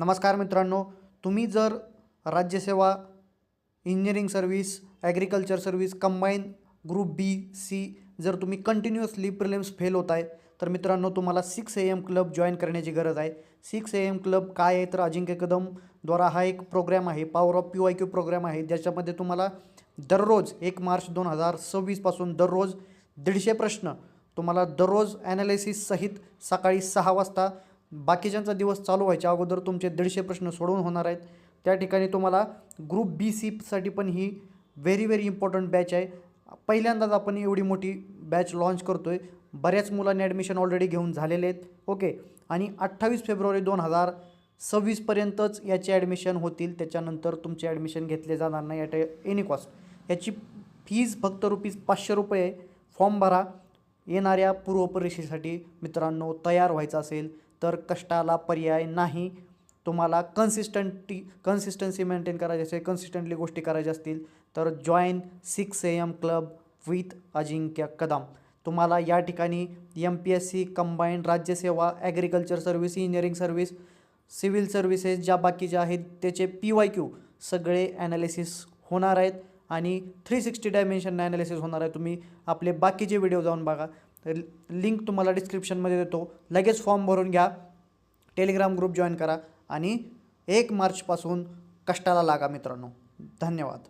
नमस्कार मित्रांनो, तुम्ही जर Rajyaseva, engineering service, agriculture service, combine group B C जर तुम्ही कंटिन्युअसली प्रिलिम्स फेल होत आहे तर मित्रांनो तुम्हाला 6 AM क्लब जॉईन करण्याची गरज आहे. 6 AM क्लब काय आहे तर अजिंक्य कदम द्वारा हा एक प्रोग्राम आहे, पॉवर ऑफ PYQ प्रोग्राम आहे, ज्याच्यामध्ये तुम्हाला दररोज 1 मार्च 2026 पासून दररोज 150 प्रश्न तुम्हाला दररोज ॲनालिसिस सहित सकाळी 6 वाजता बाकीच्यांचा दिवस चालू व्हायच्या अगोदर तुमचे 150 प्रश्न सोडवून होणार आहेत. त्या ठिकाणी तुम्हाला ग्रुप बी सीसाठी पण ही व्हेरी इम्पॉर्टंट बॅच आहे. पहिल्यांदाच आपण एवढी मोठी बॅच लॉन्च करतो आहे. बऱ्याच मुलांनी ॲडमिशन ऑलरेडी घेऊन झालेले आहेत. ओके, आणि 28 फेब्रुवारी 2026 पर्यंतच याचे ॲडमिशन होतील. त्याच्यानंतर तुमचे ॲडमिशन घेतले जाणार नाही ॲट एनी कॉस्ट. याची फीज फक्त ₹500 आहे. फॉर्म भरा. येणाऱ्या पूर्वपरीक्षेसाठी मित्रांनो तयार व्हायचं असेल तर कष्टाला पर्याय नाही. तुम्हाला कन्सिस्टन्सी मेंटेन करायची असेल, कन्सिस्टंटली गोष्टी करायच्या असतील तर join 6 AM club with Ajinkya Kadam. तुम्हाला या ठिकाणी MPSC, combined, Rajyaseva, agriculture service, engineering service, civil services ज्या बाकीच्या आहेत त्याचे PYQ सगळे ॲनालिसिस होणार आहेत आणि 360 डायमेन्शन ॲनालिसिस होणार आहे. तुम्ही आपले बाकीचे व्हिडिओ जाऊन बघा. लिंक तुम्हाला डिस्क्रिप्शनमध्ये देतो. लगेच फॉर्म भरून घ्या, टेलिग्राम ग्रुप जॉईन करा आणि 1 मार्चपासून कष्टाला लागा मित्रांनो. धन्यवाद.